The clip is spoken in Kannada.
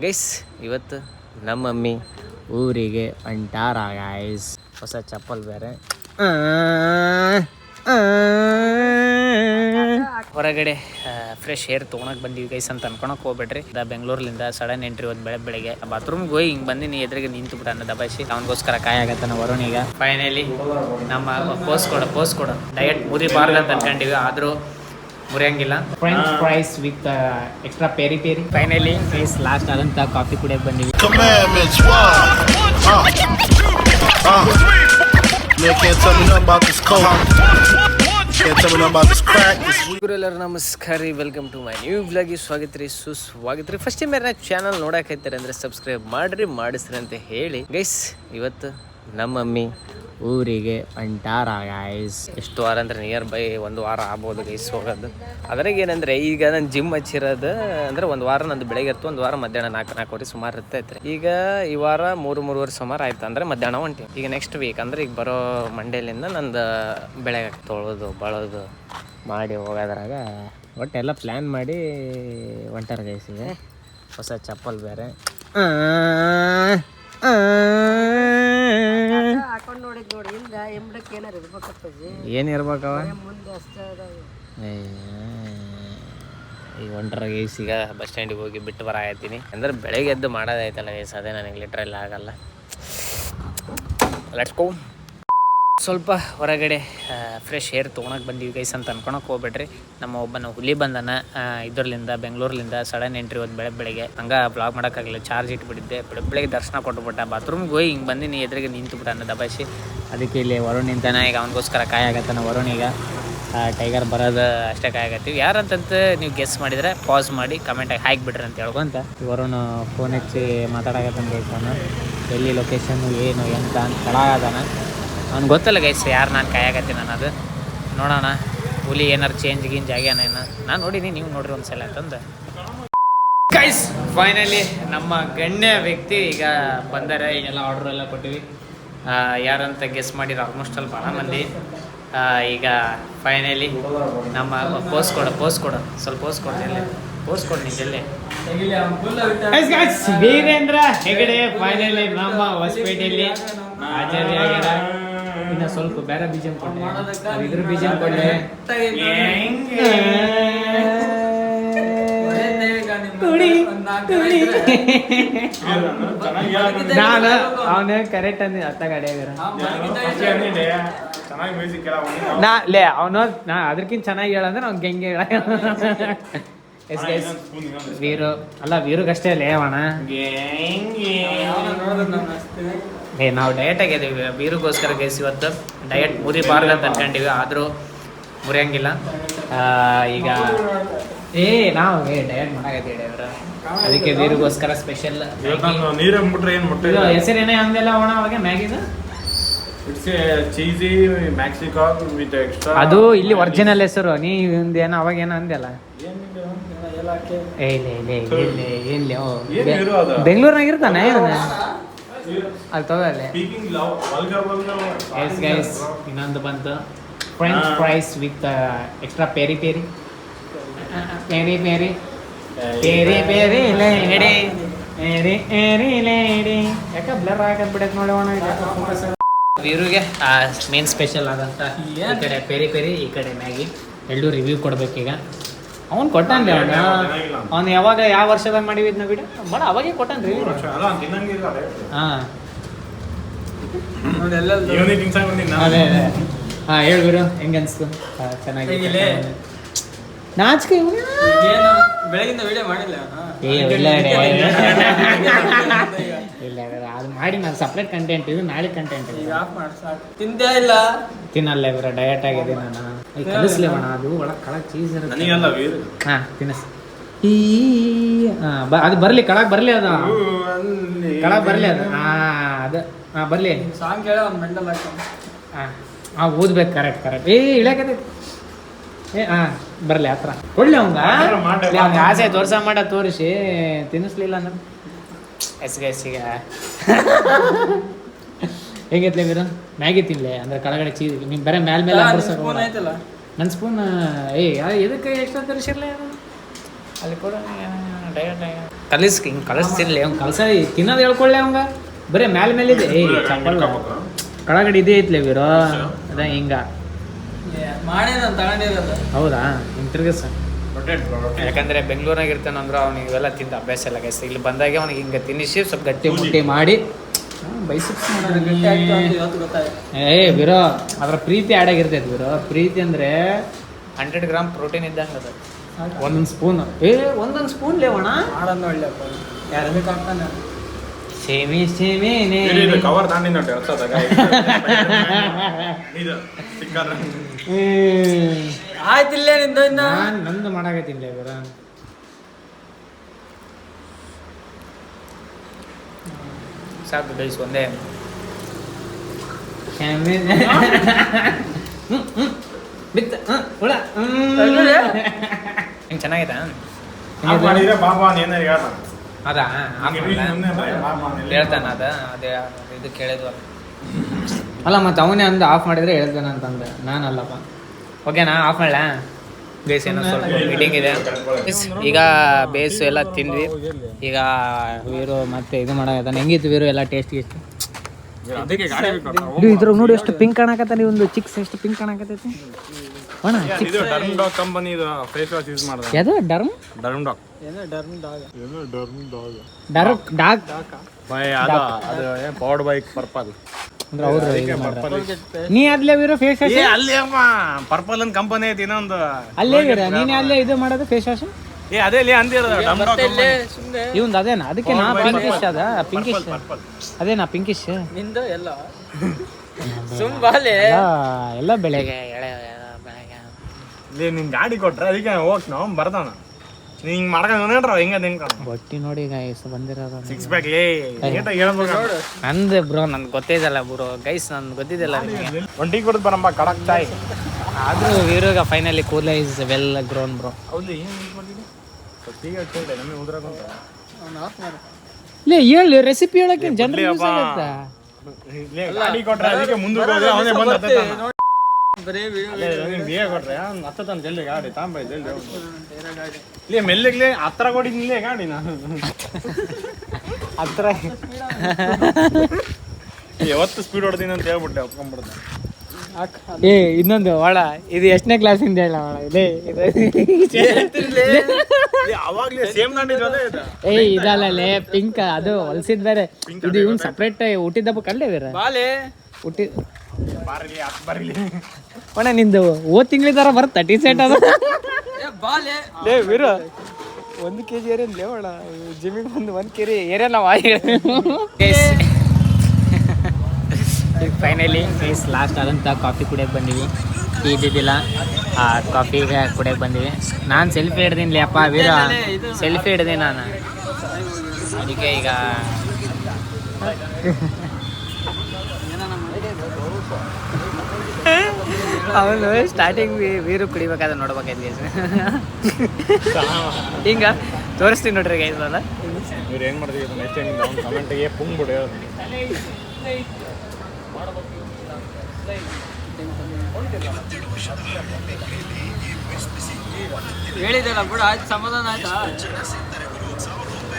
ಗೈಸ್ ಇವತ್ತು ನಮ್ಮ ಮಮ್ಮಿ ಊರಿಗೆ ಹೊಂಟಾರ ಗೈಸ್. ಹೊಸ ಚಪ್ಪಲ್ ಬೇರೆ. ಹೊರಗಡೆ ಫ್ರೆಶ್ ಏರ್ ತೊಗೊಳಕ್ ಬಂದೀವಿ ಗೈಸ್ ಅಂತ ಅನ್ಕೊಳಕ್ ಹೋಗ್ಬೇಡ್ರಿ. ಬೆಂಗಳೂರ್ಲಿಂದ ಸಡನ್ ಎಂಟ್ರಿ ಹೋದ್ ಬೆಳಗ್ಗೆ ಬಾತ್ರೂಮ್ಗೆ ಹೋಗಿ ಹಿಂಗೆ ಬಂದಿನಿ, ಎದುರಿಗೆ ನಿಂತು ಬಿಟ್ಟ ಅನ್ನೋ ದಬಾಯಿಸಿ ಅವನಿಗೋಸ್ಕರ ಕಾಯಾಗತ್ತಾನ ವರುಣಿಗ. ಫೈನಲಿ ನಮ್ಮ ಪೋಸ್ ಕೊಡು ಡಯಟ್ ಮುರಿಬಾರ್ದು ಅಂತ ಅನ್ಕೊಂಡಿವಿ, ಆದರೂ ಮುರಿಯಂಗಿಲ್ಲ. French fries with extra peri peri. Finally guys last ಆದಂತ ಕಾಫಿ ಕುಡಿಯಕ್ಕೆ ಬಂದಿವಿ. ಎಲ್ಲರೂ ನಮಸ್ಕಾರ ರೀ, ವೆಲ್ಕಮ್ ಟು ಮೈ ನ್ಯೂ ವ್ಲಾಗಿಗೆ ಸ್ವಾಗತ ರೀ, ಸುಸ್ವಾಗತ ರೀ. ಫಸ್ಟ್ ಟೈಮ್ ಯಾರು ಚಾನಲ್ ನೋಡಕೈತಾರೆ ಅಂದರೆ ಸಬ್ಸ್ಕ್ರೈಬ್ ಮಾಡಿಸ್ರಿ ಅಂತ ಹೇಳಿ ಗೈಸ್ ಇವತ್ತು ನಮ್ಮ ಮಮ್ಮಿ ಊರಿಗೆ ಹೊಂಟಾರ ಗೈಸ್. ಎಷ್ಟು ವಾರ ಅಂದರೆ ನಿಯರ್ ಬೈ 1 ವಾರ ಆಗ್ಬೋದು ಗೈಸ್ ಹೋಗೋದು. ಅದ್ರಾಗ ಏನಂದರೆ ಈಗ ನಾನು ಜಿಮ್ ಹಚ್ಚಿರೋದು ಅಂದರೆ 1 ವಾರ ನಂದು ಬೆಳಗ್ಗೆ ಇತ್ತು, 1 ವಾರ ಮಧ್ಯಾಹ್ನ 4-4 ಸುಮಾರು ಇರ್ತೈತ್ರಿ. ಈಗ ಈ ವಾರ 3-3 ಸುಮಾರು ಆಯ್ತು ಅಂದರೆ ಮಧ್ಯಾಹ್ನ ಹೊಂಟಿ. ಈಗ ನೆಕ್ಸ್ಟ್ ವೀಕ್ ಅಂದರೆ ಈಗ ಬರೋ ಮಂಡೇಲಿಂದ ನಂದು ಬೆಳಗ್ಗೆ ತೊಳೋದು ಬಳೋದು ಮಾಡಿ ಹೋಗೋದ್ರಾಗ ಒಟ್ಟೆಲ್ಲ ಪ್ಲ್ಯಾನ್ ಮಾಡಿ ಹೊಂಟಾರ ಗೈಸ್. ಈಗ ಹೊಸ ಚಪ್ಪಲ್ ಬೇರೆ ಏನಿರ್ಬೇಕವ ಈಗ ಹೊಂಟ್ರ ಗೈಸ್. ಈಗ ಬಸ್ ಸ್ಟ್ಯಾಂಡಿಗೆ ಹೋಗಿ ಬಿಟ್ಟು ಬರಾಕತ್ತೀನಿ. ಅಂದ್ರೆ ಬೆಳಗ್ಗೆ ಎದ್ದು ಮಾಡೋದಾಯ್ತಲ್ಲ ಗೈಸ್, ಅದೇ ನನಗೆ ಲಿಟ್ರಲ್ಲಿ ಆಗಲ್ಲ. Let's go. ಸ್ವಲ್ಪ ಹೊರಗಡೆ ಫ್ರೆಶ್ ಏರ್ ತೊಗೊಳಕ್ಕೆ ಬಂದೀವಿ ಗೈಸ್ ಅಂತ ಅನ್ಕೊಳಕ್ಕೆ ಹೋಗ್ಬೇಡ್ರಿ. ನಮ್ಮ ಒಬ್ಬನ ಹುಲಿ ಬಂದನ ಇದರ್ಲಿಂದ ಬೆಂಗಳೂರ್ಲಿಂದ ಸಡನ್ ಎಂಟ್ರಿ ಹೋದ್ ಬೆಳಗ್ಗೆ ಹಂಗೆ ಬ್ಲಾಗ್ ಮಾಡೋಕ್ಕಾಗಲಿಲ್ಲ, ಚಾರ್ಜ್ ಇಟ್ಬಿಟ್ಟಿದ್ದೆ. ಬೆಳಗ್ಗೆ ದರ್ಶನ ಕೊಟ್ಟುಬಿಟ್ಟ, ಬಾತ್ರೂಮ್ಗೆ ಹೋಗಿ ಹಿಂಗೆ ಬಂದಿನಿ, ಎದುರಿಗೆ ನಿಂತು ಬಿಟ್ಟ ಅನ್ನೋ ದಬಾಯಿಸಿ. ಅದಕ್ಕೆ ಇಲ್ಲಿ ವರುಣ್ ನಿಂತಾನ. ಈಗ ಅವನಿಗೋಸ್ಕರ ಕಾಯಾಗತ್ತಾನ ವರುಣಿಗ. ಟೈಗರ್ ಬರೋದು ಅಷ್ಟೇ ಕಾಯಾಗತ್ತೀವಿ. ಯಾರಂತಂತ ನೀವು ಗೆಸ್ ಮಾಡಿದರೆ ಪಾಸ್ ಮಾಡಿ ಕಮೆಂಟಾಗಿ ಹಾಕಿಬಿಡ್ರಿ ಅಂತ ಹೇಳ್ಕೊಂತ ವರುಣ್ ಫೋನ್ ಹಚ್ಚಿ ಮಾತಾಡಕತ್ತಾನ ಗೈಸ್. ಅವನು ಎಲ್ಲಿ ಲೊಕೇಶನ್ನು ಏನು ಎಂತ ಅಂತ ಕೆಳಗದಾನ. ಅವ್ನು ಗೊತ್ತಲ್ಲ ಗೈಸ್ ಯಾರು ನಾನು ಕಾಯಾಗತ್ತೀನಿ ಅನ್ನೋದು. ನೋಡೋಣ ಹುಲಿ ಏನಾರು ಚೇಂಜ್ ಗೀಂಜ್ ಆಗ್ಯಾನ ಏನು. ನಾನು ನೋಡಿನಿ, ನೀವು ನೋಡ್ರಿ ಒಂದ್ಸಲ ಅಂತಂದು ಗೈಸ್. ಫೈನಲಿ ನಮ್ಮ ಗಣ್ಯ ವ್ಯಕ್ತಿ ಈಗ ಬಂದರೆ. ಈಗೆಲ್ಲ ಆರ್ಡ್ರ್ ಎಲ್ಲ ಕೊಟ್ಟಿವಿ. ಯಾರಂತ ಗೆಸ್ ಮಾಡಿರೋ ಆಲ್ಮೋಸ್ಟ್ ಅಲ್ಲಿ ಭಾಳ ಮಂದಿ. ಈಗ ಫೈನಲಿ ನಮ್ಮ ಪೋಸ್ ಕೊಡು ಸ್ವಲ್ಪ ಪೋಸ್ ಕೊಡ್ತೀನಿ, ಪೋಸ್ ಕೊಡು ನಿಜಲ್ಲಿ. ವೀರೇಂದ್ರ ಹೆಗಡೆ ಫೈನಲಿ ನಮ್ಮ ಹೊಸಪೇಟೆಯಲ್ಲಿ ಆಚಾರ್ಯ ಆಗ್ಯಾರ. ಇನ್ನು ಸ್ವಲ್ಪ ಬೇರೆ ಬೀಜ ಕೊಡ್ಲಿ, ಇದ್ರ ಬೀಜ ಕೊಡ್ಲಿ. ನಾನು ಅವನ ಕರೆಕ್ಟ್ ಅಂದ ಅತ್ತ ಗಾಡಿ ಲೇ ಅವನು ನಾ ಅದಕ್ಕಿಂತ ಚೆನ್ನಾಗಿ ಹೇಳಂದ್ರೆ ಅವ್ನು ಹೆಂಗೆ ಹೇಳ. ವೀರು ಅಲ್ಲ, ವೀರುಗಷ್ಟೇ ಲೇ ಅವಣ. ನಾವು ಡಯಟ್ ಆಗಿದ್ದೀವಿ ವೀರುಗೋಸ್ಕರ ಗೈಸ್. ಇವತ್ತು ಡಯಟ್ ಮುರಿಬಾರ್ದು ಅಂತ ಅನ್ಕೊಂಡಿವಿ, ಆದರೂ ಮುರಿಯಂಗಿಲ್ಲ. ಈಗ ನಾವು ಡಯಟ್ ಮಾಡಾಕತ್ತೀವಿ ಡೈವರ್. ಅದಕ್ಕೆ ವೀರುಗೋಸ್ಕರ ಸ್ಪೆಷಲ್ ಹೆಸರೇನೇ ಅಂದೆಲ್ಲ ಅವಣ ಅವಾಗ ಮ್ಯಾಗಿದು. ಅದು ಇಲ್ಲಿ ಒರಿಜಿನಲ್ ಹೆಸರು. ನೀ ಏನೋ ಅವಾಗ ಏನೋ ಅಂದೆಲ್ಲ. ಬೆಂಗಳೂರಿನಾಗ ಇರ್ತಾನೆ ಅಲ್ಲಿ ತಗೋಲೆ. ಇನ್ನೊಂದು ಬಂತು french fries with extra peri peri peri peri peri peri lady ಏರಿ ಏರಿ ಲೇಡಿ. ಯಾಕೆ ಬ್ಲರ್ ಆಗದ್ ಬಿಡಕ್ಕೆ ನೋಡೋಣ. ವೀರುಗೆ ಮೇನ್ ಸ್ಪೆಷಲ್ ಆದಂತ ಈ ಕಡೆ ಪೇರಿ ಪೇರಿ, ಈ ಕಡೆ ಮ್ಯಾಗಿ. ಎಲ್ಲರೂ ರಿವ್ಯೂ ಕೊಡ್ಬೇಕೀಗ. ಅವ್ನು ಕೊಟ್ಟಾನ್ರಿ. ಅವ್ನು ಯಾವಾಗ ಯಾವ ವರ್ಷದಾಗ ಮಾಡಿವಿದ್ನ ವಿಡಿಯೋ ಬಡ ಅವಾಗೇ ಕೊಟ್ಟಾನ್ರಿ. ಹಾಂ ಅದೇ ಹಾಂ ಹೇಳ್ಬಿಡು ಹೆಂಗೆ ಅನ್ಸ್ತು. ಚೆನ್ನಾಗಿ ನಾಚಿಕೆ ಬೆಳಗಿಂದ ವಿಡಿಯೋ ಮಾಡಿಲ್ಲ. ಇಲ್ಲ ಅದು ಮಾಡಿ ನಾನು ಸಪ್ರೇಟ್ ಕಂಟೆಂಟ್, ಇದು ನಾಳೆ ಕಂಟೆಂಟ್. ತಿಂದೇ ಇಲ್ಲ, ತಿನ್ನಲ್ಲ ಇವರ ಡಯಟ್ ಆಗಿದೆ. ನಾನು ಕಲಿಸ್ಲೇವಣ, ಅದು ಒಳಗೆ ಕಳಕ್ ಚೀಸ್ ಇರುತ್ತೆ. ಹಾಂ ತಿನ್ನಿಸ್. ಅದು ಬರಲಿ ಕಳಕ್ ಬರಲಿ, ಅದು ಕಳಕ್ ಬರಲಿ ಅದು. ಅದು ಬರಲಿ ಸಾಂಗ್ ಕೇಳ ಮೆಂಟಲ್ ಹಾಕೊಂಡು. ಹಾಂ ಓದ್ಬೇಕು. ಕರೆಕ್ಟ್ ಇಳಕತ್ತೈತಿ. ಬರಲಿ ಹತ್ರ ಕೊಡ್ಲಿ ಅವಂಗ. ಅವ್ನಿಗೆ ಆಸೆ ತೋರ್ಸ ಮಾಡ ತೋರಿಸಿ ತಿನ್ನಿಸ್ಲಿಲ್ಲ ಅಂದ್ರೆ ಎಸ್ಗ ಹೇಗೈತ್ಲೆ ವೀರ. ಮ್ಯಾಗಿ ತಿನ್ಲೆ ಅಂದ್ರೆ ಕೆಳಗಡೆ ಚೀಸ್ ನೀವು ಬರೀ ಮೇಲೆ ನನ್ನ ಸ್ಪೂನ್. ಎದಕ್ಕೆ ಎಕ್ಸ್ಟ್ರಾ ತರಿಸಿರ್ಲ ಅಲ್ಲಿ ಕೂಡ ಡಯಟ್ ಹಿಂಗೆ ಕಲಿಸ್ತಿರ್ಲಿ ಅವ್ನು ಕಲ್ಸ ತಿನ್ನೋದು ಹೇಳ್ಕೊಳ್ಳಿ ಅವಂಗ ಬರೀ ಮೇಲೆ ಇದೆ ಏಯ್ ಚಪ್ಪಲ್ ಕೆಳಗಡೆ ಇದೇ ಐತ್ಲೆ ವೀರೋ ಅದ ಹಿಂಗ ಮಾಡಿ ನಾನು ತಗೊಂಡಿರೋದು. ಹೌದಾ ಹಿಂಗೆ ತಿರ್ಗಿಸ ಯಾಕಂದ್ರೆ ಬೆಂಗಳೂರಾಗ ಇರ್ತಾನೆ ಅಂದ್ರೆ ಅವ್ನಿಗೆ ಇವೆಲ್ಲ ತಿಂದ ಅಭ್ಯಾಸ ಎಲ್ಲ ಗೈಸ್ ಇಲ್ಲಿ ಬಂದಾಗೆ ಅವ್ನಿಗೆ ಹಿಂಗೆ ತಿನ್ನಿಸಿ ಸ್ವಲ್ಪ ಗಟ್ಟಿ ಮುಟ್ಟಿ ಮಾಡಿ ಬೈಸಿಪ್ಸ್ ಗಟ್ಟಿ ಆಗ್ತಾ ಅಂತ ಇವತ್ತು ಗೊತ್ತಾಯ್ತು. ಏ ವೀರೋ ಅದ್ರ ಪ್ರೀತಿ ಆಡಾಗಿರ್ತೈತೆ ವೀರೋ ಪ್ರೀತಿ ಅಂದ್ರೆ 100 ಗ್ರಾಮ್ ಪ್ರೋಟೀನ್ ಇದ್ದಂಗೆ ಅದು ಒಂದೊಂದು ಸ್ಪೂನ್ ಒಂದೊಂದು ಸ್ಪೂನ್ ಲೇವಣ ಮಾಡೋದು ಒಳ್ಳೆಯಪ್ಪ. ಯಾರು ಹಾಕ್ತಾನೆ ಸೇಮಿ ಸೇಮಿ ಕವರ್ ತಾಂಡಿನ ಆಯ್ತಿಲ್ಲ ನಿಂದ ಇನ್ನ ನಾನು ನಂದು ಮಾಡಾಕತ್ತೀನಿ ವೀರ ಸಾಕು ಗೈಸ್ ಒಂದೇ ಬಿತ್ತ ಹುಳ ಹಿಂಗೆ ಚೆನ್ನಾಗೈತಾ ಬಾಬಾ ಏನಾರು ಹೇಳ್ತಾನ ಅದಾ ಹೇಳ್ತಾನ ಅದೇ ಇದು ಕೇಳಿದ್ವಲ್ಲ ಅಲ್ಲ ಮತ್ತೆ ಅವನೇ ಅಂದು ಆಫ್ ಮಾಡಿದ್ರೆ ಹೇಳ್ತಾನೆ ಅಂತಂದೆ ನಾನಲ್ಲಪ್ಪ ಓಕೆನಾ ಆಫ್ ಮಾಡಲ ಬೇಸ್ ಏನೋ ಸ್ವಲ್ಪ ಮೀಟಿಂಗ್ ಇದೆ ಈಗ ಬೇಸ್ ಎಲ್ಲ ತಿಂದ್ವಿ ಈಗ ವೀರು ಮತ್ತೆ ಇದು ಮಾಡಾಕತ್ತಾನೆ ಹೆಂಗಿತ್ತು ವೀರು ಎಲ್ಲ ಟೇಸ್ಟ್ ಗೀಸ್ಟ್ ಇದ್ರ ನೋಡಿ ಎಷ್ಟು ಪಿಂಕ್ ಕಾಣಕತ್ತ ನೀವು ಒಂದು ಚಿಕ್ಸ್ ಎಷ್ಟು ಪಿಂಕ್ ಕಾಣಕತ್ತೈತಿ ಅಣ್ಣ ಇದು derm dog company face wash use ಮಾಡ್ದ ಯಾವುದು ಡರ್ಮ್ ಡರ್ಮ್ ಡಾಗ್ ಡಾಗ್ ಅದು ಪವರ್ಡ್ ಬೈ ಪರ್ಪಲ್ ಅಂದ್ರೆ ಅವ್ರು ನೀ ಅದ್ಲೇ ವೀರು ಫೇಸ್ ವಾಶ್ ಅಲ್ಲಿ ಅಮ್ಮ ಪರ್ಪಲ್ ಅಂತ ಕಂಪನಿ ಐತಿ ಇನ್ನೊಂದು ಅಲ್ಲೇ ವೀರ ನೀನೇ ಅಲ್ಲೇ ಇದು ಮಾಡೋದು ಫೇಸ್ ವಾಶ್ ಅದೇ ಇಲ್ಲಿ ಅಂದಿರೋದು ಡರ್ಮ್ ಡಾಗ್ ಕಂಪನಿ ಸುಮ್ಮನೆ ಇವಂದು ಅದೇನಾ ಅದಕ್ಕೆ ನಾ ಪಿಂಕಿಶ್ ಅದ ಪಿಂಕಿಶ್ ಅದೇನಾ ಪಿಂಕಿಶ್ ನಿಂದ ಎಲ್ಲ ಸುಮ್ ಬಾಲೆ ಎಲ್ಲ ಬೆಳೆಗೆ ಎಳೆ ಬೆಳೆಗೆ ಇಲ್ಲಿ ನಿನ್ ಗಾಡಿ ಕೊಟ್ರೆ ಅದಕ್ಕೆ ಹೋಗ್ ನಾವು ಬರ್ತಾನ ಹಿಂಗ್ ಮಾಡ್ಕೊಂಡ್ರ ಹಿಂಗ ತಿನ್ಕೊಂಡು ಬಟ್ಟಿ ನೋಡಿ ಗೈಸ್ ಬಂದಿರೋದು ಸಿಕ್ಸ್ ಪ್ಯಾಕ್ ಲೇ ನೀಟಾಗಿ ಹೇಳ್ಬೇಕು ನಂದು ಬ್ರೋ ನನ್ಗೆ ಗೊತ್ತಿದ್ದಲ್ಲ ಬ್ರೋ ಗೈಸ್ ನನ್ಗೆ ಗೊತ್ತಿದ್ದಲ್ಲ ನಿಮಗೆ ಒಂದು ಟೀ ಕುಡಿದು ಬರಮ್ಮ ಕಡಕ್ ಚಾಯ್ ಆದರೂ ವೀರೋಗ ಫೈನಲಿ ಕೂದಲ ಇಸ್ ವೆಲ್ ಗ್ರೋನ್ ಬ್ರೋ ಹೌದು ಏನು ಯೂಸ್ ಮಾಡಿದ್ವಿ ಟೀ ಹೇಳ್ತೇವೆ ನಮಗೆ ಉದ್ರಾಕೊಂತ ಅವ್ನು ಆಫ್ ಮಾಡು. ಇಲ್ಲ ಹೇಳಿ ರೆಸಿಪಿ ಹೇಳಕ್ಕೆ ಜನರು ಯೂಸ್ ಆಗುತ್ತಾ ಗಾಡಿ ಕೊಟ್ರೆ ಅದಕ್ಕೆ ಮುಂದಕ್ಕೆ ಹೋದ್ರೆ ಅವನೇ ಬಂದು ಹತ್ತಾನ ಬರೀ ವಿಡಿಯೋ ಬೇಗ ಕೊಟ್ರೆ ಹತ್ತಾನ ಜಲ್ದಿ ಗಾಡಿ ತಾಂಬ ಜಲ್ದಿ ಇಲ್ಲಿ ಮೆಲ್ಲಗ್ಲೇ ಹತ್ರ ಕೊಡಿದ್ನಿಲ್ಲೇ ಗಾಡಿ ನಾನು ಹತ್ರ ಯಾವತ್ತು ಸ್ಪೀಡ್ ಹೊಡ್ತೀನಿ ಅಂತ ಹೇಳ್ಬಿಟ್ಟೆ ಒಪ್ಕೊಂಡ್ಬಿಡ್ದೆ ಏ ಇನ್ನೊಂದು ಒಳ ಇದು ಎಷ್ಟನೇ ಕ್ಲಾಸಿಂದ ಹೇಳ ಒಳ ಅವಾಗ್ಲೇ ಸೇಮ್ ನಾಡಿದ್ರದೇ ಇದೆ ಏ ಇದಲ್ಲೇ ಪಿಂಕ್ ಅದು ಹೊಲ್ಸಿದ್ ಬೇರೆ ಇದು ಇವ್ನು ಸಪ್ರೇಟ್ ಹುಟ್ಟಿದಪ್ಪ ಕಳ್ಳೆ ಬೇರೆ ಬಾಲೆ ಹುಟ್ಟಿ ಬಾರಿಲಿ ಹತ್ತು ಬಾರಿಲಿ ಒಣ ನಿಂದು ತಿಂಗಳಿದಾರ ಬರುತ್ತೆ ಟೀ ಸೆಟ್ ಅದು ಬಾಲೆ ಲೇ ವೀರು 1 kg ಏರಿಯನ್ ಲೇವಣ ಜಿಮ್ಮಿಗೆ ಬಂದು 1 kg ಏರಿಯಾ ನಾವು ಈಗ ಫೈನಲಿ ಗೈಸ್ ಲಾಸ್ಟ್ ಆದಂಥ ಕಾಫಿ ಕುಡಿಯೋಕೆ ಬಂದೀವಿ ಟೀ ಇದ್ದಿದ್ದಿಲ್ಲ ಕಾಫಿ ಕುಡಿಯೋಕೆ ಬಂದೀವಿ ನಾನು ಸೆಲ್ಫಿ ಹಿಡ್ದೀನಿ ಅಪ್ಪ ವೀರ ಸೆಲ್ಫಿ ಹಿಡ್ದೀನಿ ನಾನು ಅದಕ್ಕೆ ಈಗ ಅವನು ಸ್ಟಾರ್ಟಿಂಗ್ ವೀರು ಕುಡಿಬೇಕಾದ್ರೆ ನೋಡ್ಬೇಕಾಯ್ತು ಹಿಂಗ ತೋರಿಸ್ತೀನಿ ನೋಡ್ರಿ ಗೈಸ್ ಅಲ್ಲ ಇವ್ರು ಏನು ಮಾಡ್ತೀವಿ ನೆಕ್ಸ್ಟ್ ಟೈಮ್ ಅವ್ನು ಕಮೆಂಟಿಗೆ ಪುಂಗ್ ಬಿಡು ಹೇಳಿದಲ್ಲ ಬಿಡು ಆಯ್ತು ಸಮಾಧಾನ ಆಯ್ತಾ